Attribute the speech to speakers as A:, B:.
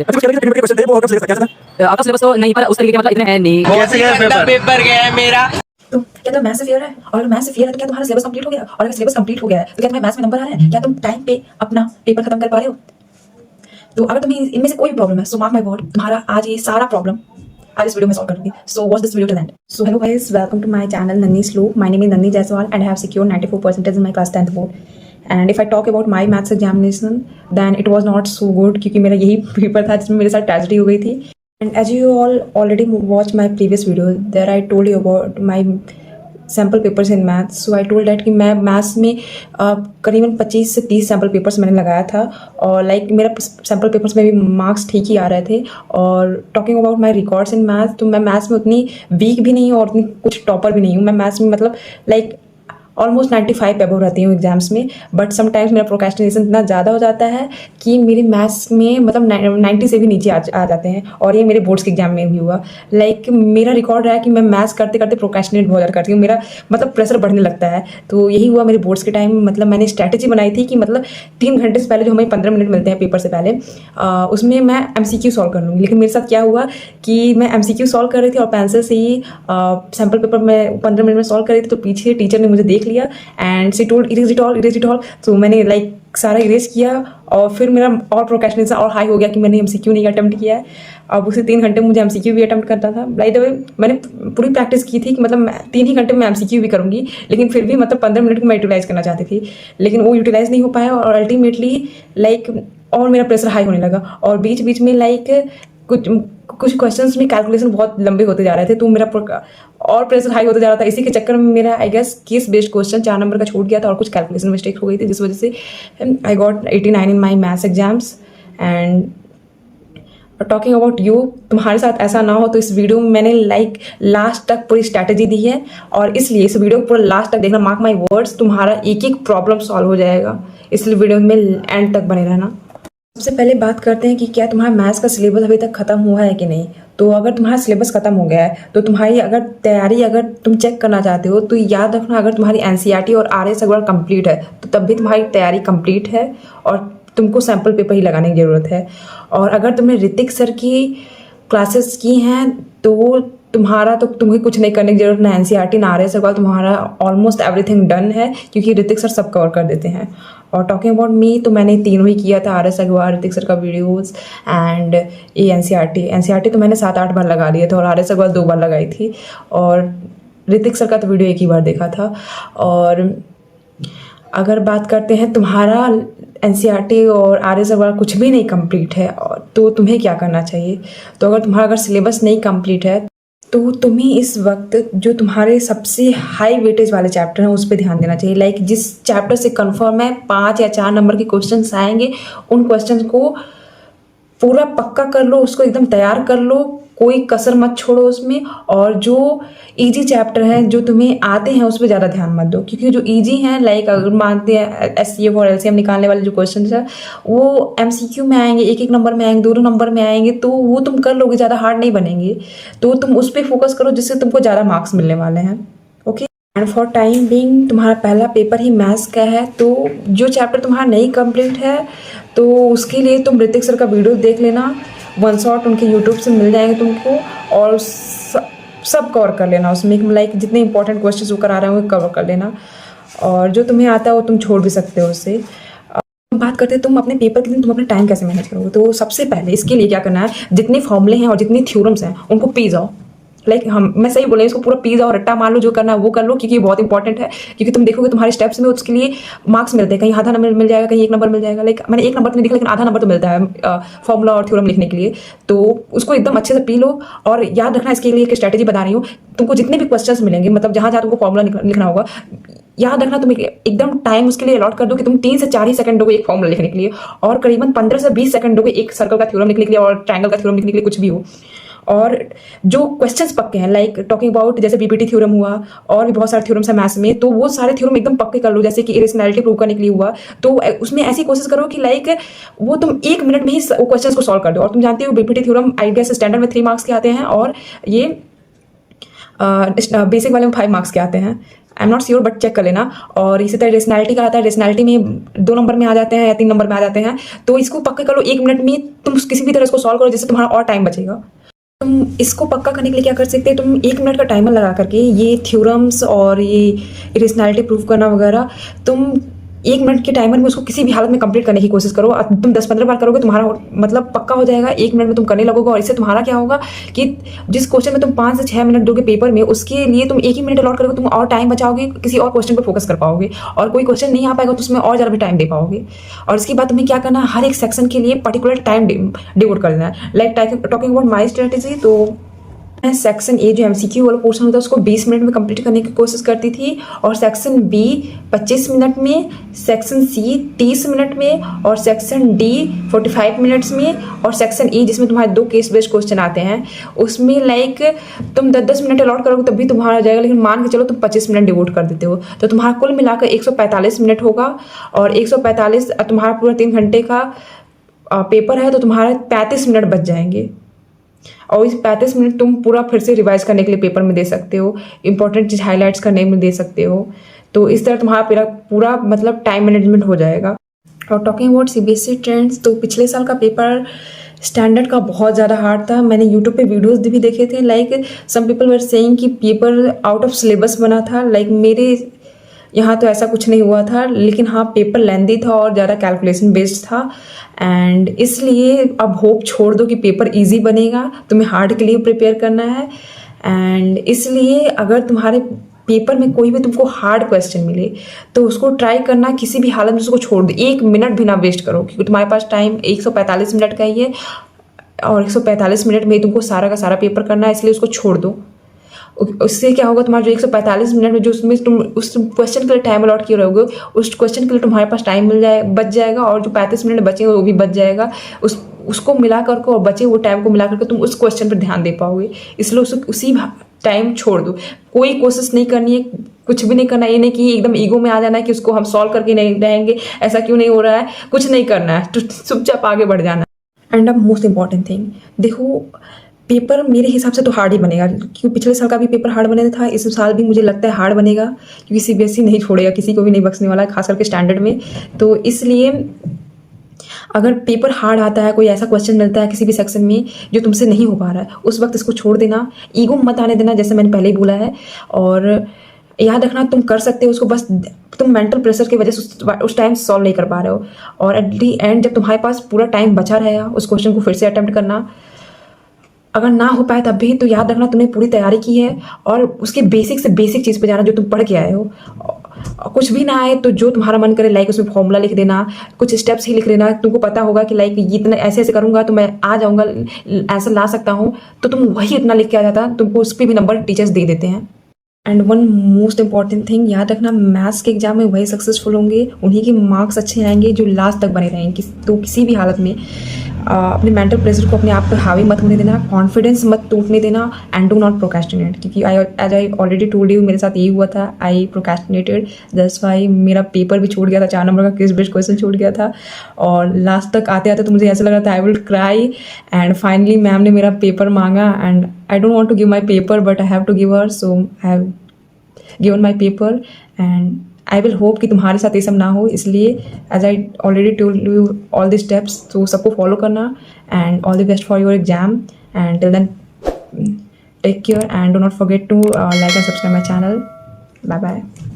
A: आपका सिलेबस तो नहीं, पर उस तरीके के मतलब इतने हैं नहीं।
B: कैसे पेपर गया है मेरा।
C: तो क्या तुम्हें मैथ्स से फेयर है? और अगर मैथ्स से फेयर है तो क्या तुम्हारा सिलेबस कंप्लीट हो गया? और अगर सिलेबस कंप्लीट हो गया है तो क्या तुम्हें मैथ्स में नंबर आ रहे हैं? क्या तुम टाइम पे अपना पेपर खत्म कर पा रहे हो? तो अगर तुम्हें इनमें से कोई भी प्रॉब्लम है, सो मार्क माय वर्ड, तुम्हारा आज ये सारा प्रॉब्लम आज इस वीडियो में सॉल्व कर दूंगी. So watch this video till and. So hello guys, welcome to my channel Nanni Slow. My name is Nanni Jaiswal and I have secured 94% in my class 10th board. And if I talk about my maths examination, then it was not so good क्योंकि मेरा यही paper था जिसमें मेरे साथ tragedy हो गई थी. And as you all already watched my previous video, there I told you about my sample papers in maths. So I told that कि मैं मैथ्स में करीबन 25 से 30 सैम्पल पेपर्स मैंने लगाया था और लाइक मेरा सैम्पल पेपर्स में भी मार्क्स ठीक ही आ रहे थे. और talking about my records in maths, तो मैं मैथ्स में उतनी वीक भी नहीं हूँ और उतनी कुछ टॉपर भी नहीं हूँ. मैं मैथ्स में मतलब लाइक ऑलमोस्ट 95 अबव रहती हूँ एग्जाम्स में. बट समटाइम्स मेरा प्रोक्रेस्टिनेशन इतना ज़्यादा हो जाता है कि मेरे मैथ्स में मतलब 90 से भी नीचे आ जाते हैं. और ये मेरे बोर्ड्स के एग्जाम में भी हुआ. लाइक मेरा रिकॉर्ड रहा है कि मैं मैथ्स करते करते प्रोक्रेस्टिनेट बहुत ज़्यादा करती हूँ. मेरा मतलब प्रेशर बढ़ने लगता है. तो यही हुआ मेरे बोर्ड्स के टाइम. मतलब मैंने स्ट्रैटेजी बनाई थी कि मतलब 3 घंटे से पहले जो हमें 15 मिनट मिलते हैं पेपर से पहले, उसमें मैं MCQ सॉल्व कर लूँगी. लेकिन मेरे साथ क्या हुआ कि मैं MCQ सॉल्व कर रही थी और पेंसिल से ही सैम्पल पेपर में 15 मिनट में सॉल्व कर रही थी. तो पीछे टीचर ने मुझे देख लिया and she told erase it all. तो मैंने लाइक सारा इरेज किया और फिर मेरा और प्रोक्रेस्टिनेशन और हाई हो गया कि मैंने MCQ नहीं अटेम्प्ट किया है. अब उसे 3 घंटे मुझे MCQ भी अटेम्प्ट करता था. बाय द वे मैंने पूरी प्रैक्टिस की थी कि मतलब 3 ही घंटे में MCQ भी करूँगी, लेकिन फिर भी मतलब 15 मिनट को मैं यूटिलाइज करना चाहती थी. लेकिन वो यूटिलाइज नहीं हो पाया और अल्टीमेटली लाइक और मेरा प्रेशर हाई होने लगा. और बीच बीच में लाइक कुछ क्वेश्चंस में कैलकुलेशन बहुत लंबे होते जा रहे थे. तो मेरा और प्रेशर हाई होते जा रहा था. इसी के चक्कर में मेरा I guess case based question 4 number का छूट गया था और कुछ कैलकुलेशन मिस्टेक हो गई थी, जिस वजह से I got 89 in my maths exams. And talking about you, तुम्हारे साथ ऐसा ना हो तो इस वीडियो में मैंने लाइक लास्ट तक पूरी स्ट्रैटेजी दी है. और इसलिए इस वीडियो को पूरा लास्ट तक देखना. मार्क माई वर्ड्स, तुम्हारा एक एक प्रॉब्लम सॉल्व हो जाएगा. इसलिए वीडियो में एंड तक बने रहना. सबसे पहले बात करते हैं कि क्या तुम्हारा मैथ्स का सिलेबस अभी तक खत्म हुआ है कि नहीं. तो अगर तुम्हारा सिलेबस खत्म हो गया है तो तुम्हारी अगर तैयारी अगर तुम चेक करना चाहते हो तो याद रखना, अगर तुम्हारी NCERT और RS अगर कंप्लीट है तो तब भी तुम्हारी तैयारी कंप्लीट है और तुमको सैम्पल पेपर ही लगाने की ज़रूरत है. और अगर तुमने ऋतिक सर की क्लासेस की हैं तो तुम्हें कुछ नहीं करने की जरूरत. ना NCERT ना RS अगर तुम्हारा ऑलमोस्ट एवरीथिंग डन है क्योंकि ऋतिक सर सब कवर कर देते हैं. और टॉकिंग अबाउट मी, तो मैंने तीनों ही किया था, RS अग्रवाल, ऋतिक सर का वीडियोस एंड ये NCERT तो मैंने 7-8 बार लगा लिया था और RS अग्रवाल 2 बार लगाई थी. और ऋतिक सर का तो वीडियो 1 ही बार देखा था. और अगर बात करते हैं तुम्हारा NCERT और RS अग्रवाल कुछ भी नहीं कंप्लीट है और तो तुम्हें क्या करना चाहिए. तो अगर सिलेबस नहीं कंप्लीट है तो तुम्हें इस वक्त जो तुम्हारे सबसे हाई वेटेज वाले चैप्टर हैं उस पर ध्यान देना चाहिए. लाइक जिस चैप्टर से कंफर्म है 5 या 4 नंबर के क्वेश्चंस आएंगे, उन क्वेश्चंस को पूरा पक्का कर लो, उसको एकदम तैयार कर लो, कोई कसर मत छोड़ो उसमें. और जो इजी चैप्टर हैं जो तुम्हें आते हैं उस पर ज़्यादा ध्यान मत दो, क्योंकि जो इजी हैं लाइक अगर मानते हैं SCF और LCM निकालने वाले जो क्वेश्चन है वो MCQ में आएंगे, 1-1 नंबर में आएंगे, 2 नंबर में आएंगे, तो वो तुम कर लोगे, ज़्यादा हार्ड नहीं बनेंगे. तो तुम उस पर फोकस करो जिससे तुमको ज़्यादा मार्क्स मिलने वाले हैं. Okay. And for time being तुम्हारा पहला पेपर ही मैथ्स का है, तो जो चैप्टर तुम्हारा नहीं कंप्लीट है तो उसके लिए तुम ऋतिक सर का वीडियो देख लेना. 1 शॉट उनके यूट्यूब से मिल जाएंगे तुमको और सब कवर कर लेना. उसमें लाइक जितने इंपॉर्टेंट क्वेश्चन वो करा रहे हैं वो कवर कर लेना. और जो तुम्हें आता है वो तुम छोड़ भी सकते हो उससे. बात करते हैं तुम अपने पेपर के दिन तुम अपने टाइम कैसे मैनेज करोगे. तो सबसे पहले इसके लिए क्या करना है, जितने फॉर्मूले हैं और जितनी थ्योरम्स हैं उनको पी जाओ. लाइक मैं सही बोल रही हूँ, इसको पूरा पी जाओ, रट्टा मार लो, जो करना है वो कर लो, क्योंकि ये बहुत इंपॉर्टेंट है. क्योंकि तुम देखोगे तुम्हारे स्टेप्स में उसके लिए मार्क्स मिलते हैं, कहीं आधा नंबर मिल जाएगा, कहीं 1 नंबर मिल जाएगा. लाइक मैंने 1 नंबर तो नहीं लिखा लेकिन आधा नंबर तो मिलता है फॉर्मूला और थ्योरम लिखने के लिए. तो उसको एकदम अच्छे से पी लो. और याद रखना, इसके लिए एक स्ट्रैटेजी बता रही हूँ. तुमको जितने भी क्वेश्चन मिलेंगे, मतलब जहाँ जहाँ तुमको फॉर्मूला लिखना होगा, याद रखना तुम एकदम टाइम उसके लिए अलॉट कर दो कि तुम 3 से 4 ही सेकंड दोगे एक फॉर्मूला लिखने के लिए और करीबन 15 से 20 सेकंड दोगे एक सर्कल का थ्योरम लिखने के लिए और ट्रायंगल का थ्योरम लिखने के लिए, कुछ भी हो. और जो क्वेश्चंस पक्के हैं लाइक टॉकिंग अबाउट जैसे BPT थ्योरम हुआ और भी बहुत सारे थ्योरम्स हैं मैथ्स में, तो वो सारे थ्योरम एकदम पक्के कर लो. जैसे कि इरेशनैलिटी प्रूव करने के लिए हुआ तो उसमें ऐसी कोशिश करो कि लाइक वो तुम 1 मिनट में ही वो क्वेश्चंस को सॉल्व कर दो. और तुम जानते हो BPT theorem I guess standard में 3 मार्क्स के आते हैं और ये बेसिक वाले में 5 मार्क्स के आते हैं, I am not sure but check कर लेना। और इसी तरह रेशनैलिटी का आता है, रेशनैलिटी में 2 नंबर में आ जाते हैं या 3 नंबर में आ जाते हैं। तो इसको पक्का कर लो, 1 मिनट में तुम किसी भी तरह इसको सॉल्व करो जिससे तुम्हारा और टाइम बचेगा। तुम इसको पक्का करने के लिए क्या कर सकते हैं, तुम 1 मिनट का टाइमर लगा करके ये थ्योरम्स और ये रेशनैलिटी प्रूव करना वगैरह तुम 1 मिनट के टाइमर में उसको किसी भी हालत में कंप्लीट करने की कोशिश करो। तुम 10-15 बार करोगे, तुम्हारा मतलब पक्का हो जाएगा, 1 मिनट में तुम करने लगोगे। और इससे तुम्हारा क्या होगा कि जिस क्वेश्चन में तुम 5 से 6 मिनट दोगे पेपर में, उसके लिए तुम 1 ही मिनट अलॉट करोगे, तुम और टाइम बचाओगे, किसी और क्वेश्चन पर फोकस कर पाओगे। और कोई क्वेश्चन नहीं आ पाएगा तो उसमें और ज़्यादा भी टाइम दे पाओगे। और इसके बाद तुम्हें क्या करना है, हर एक सेक्शन के लिए पर्टिकुलर टाइम डिवोट कर देना है। Like talking about my strategy, तो मैं सेक्शन ए जो एमसीक्यू वाला पोर्शन होता है उसको 20 मिनट में कंप्लीट करने की कोशिश करती थी, और सेक्शन बी 25 मिनट में, सेक्शन सी 30 मिनट में, और सेक्शन डी 45 मिनट्स में, और सेक्शन ई जिसमें तुम्हारे 2 केस बेस्ड क्वेश्चन आते हैं उसमें लाइक तुम 10-10 मिनट अलॉट करोगे तब भी तुम्हारा हो जाएगा। लेकिन मान के चलो तुम 25 मिनट डिवोट कर देते हो तो तुम्हारा कुल मिलाकर 145 मिनट होगा। और 145 तुम्हारा पूरा 3 घंटे का पेपर है तो तुम्हारा 35 मिनट बच जाएंगे। और इस 35 मिनट तुम पूरा फिर से रिवाइज करने के लिए पेपर में दे सकते हो, इंपॉर्टेंट चीज़ हाईलाइट्स करने में दे सकते हो। तो इस तरह तुम्हारा पूरा मतलब टाइम मैनेजमेंट हो जाएगा। और टॉकिंग अबाउट सीबीएसई ट्रेंड्स, तो पिछले साल का पेपर स्टैंडर्ड का बहुत ज़्यादा हार्ड था। मैंने यूट्यूब पे वीडियोस भी देखे थे, like some people were saying कि पेपर आउट ऑफ सिलेबस बना था। लाइक मेरे यहाँ तो ऐसा कुछ नहीं हुआ था, लेकिन हाँ पेपर लेंदी था और ज़्यादा कैलकुलेशन बेस्ड था। एंड इसलिए अब होप छोड़ दो कि पेपर इजी बनेगा, तुम्हें हार्ड के लिए प्रिपेयर करना है। एंड इसलिए अगर तुम्हारे पेपर में कोई भी तुमको हार्ड क्वेश्चन मिले तो उसको ट्राई करना, किसी भी हालत में उसको छोड़ दो, 1 मिनट भी ना वेस्ट करो, क्योंकि तुम्हारे पास टाइम 145 मिनट का ही है और 145 मिनट में तुमको सारा का सारा पेपर करना है, इसलिए उसको छोड़ दो। उससे क्या होगा, तुम्हारा जो 145 मिनट में जो उसमें तुम उस क्वेश्चन के लिए टाइम अलॉट किए रहोगे उस क्वेश्चन के लिए तुम्हारे पास टाइम बच जाएगा, और जो 35 मिनट बचेंगे वो भी बच जाएगा। उसको मिला करके और बचे वो टाइम को मिला करके तुम उस क्वेश्चन पर ध्यान दे पाओगे। इसलिए उसी टाइम छोड़ दो, कोई कोशिश नहीं करनी है, कुछ भी नहीं करना। ये नहीं कि एकदम ईगो में आ जाना है कि उसको हम सॉल्व करके नहीं रहेंगे, ऐसा क्यों नहीं हो रहा है, कुछ नहीं करना है, तो चुपचाप आगे बढ़ जाना है। एंड अब मोस्ट इंपॉर्टेंट थिंग, देखो पेपर मेरे हिसाब से तो हार्ड ही बनेगा, क्योंकि पिछले साल का भी पेपर हार्ड बने था, इस साल भी मुझे लगता है हार्ड बनेगा, क्योंकि सीबीएसई नहीं छोड़ेगा, किसी को भी नहीं बख्शने वाला है, खास करके स्टैंडर्ड में। तो इसलिए अगर पेपर हार्ड आता है, कोई ऐसा क्वेश्चन मिलता है किसी भी सेक्शन में जो तुमसे नहीं हो पा रहा है, उस वक्त इसको छोड़ देना, ईगो मत आने देना, जैसे मैंने पहले ही बोला है। और याद रखना तुम कर सकते हो उसको, बस तुम मेंटल प्रेशर की वजह से उस टाइम सॉल्व नहीं कर पा रहे हो। और एट दी एंड जब तुम्हारे पास पूरा टाइम बचा रहेगा उस क्वेश्चन को फिर से अटेम्प्ट करना, अगर ना हो पाए तब भी तो याद रखना तुमने पूरी तैयारी की है, और उसके बेसिक से बेसिक चीज़ पे जाना जो तुम पढ़ के आए हो। कुछ भी ना आए तो जो तुम्हारा मन करे, लाइक उसमें फॉर्मूला लिख देना, कुछ स्टेप्स ही लिख लेना। तुमको पता होगा कि लाइक इतना ऐसे ऐसे करूंगा तो मैं आ जाऊंगा, ऐसा ला सकता हूँ, तो तुम वही इतना लिख के आ जाता, तुमको उस पर भी नंबर टीचर्स दे देते हैं। And one most important thing, याद रखना मैथ्स के एग्जाम में वही सक्सेसफुल होंगे, उन्हीं के मार्क्स अच्छे आएंगे जो लास्ट तक बने रहेंगे। तो किसी भी हालत में अपने मेंटल प्रेशर को अपने आप पे हावी मत होने देना, कॉन्फिडेंस मत टूटने देना, एंड डू नॉट प्रोक्रेस्टिनेट, क्योंकि as I already told you मेरे साथ यही हुआ था, आई प्रोक्रेस्टिनेटेड, दैट्स व्हाई मेरा पेपर भी छूट गया था, 4 नंबर का केस बेस्ड क्वेश्चन छूट गया था। और लास्ट तक आते आते तो मुझे ऐसा लग रहा था I will cry, and finally ma'am ने मेरा पेपर मांगा, and I don't want to give my paper but I have to give her, so I have given my paper. And I will hope कि तुम्हारे साथ ये सब ना हो, इसलिए as I already told you all the steps, तो सबको फॉलो करना। And all the best for your exam, and till then take care and do not forget to like and subscribe my channel. Bye bye.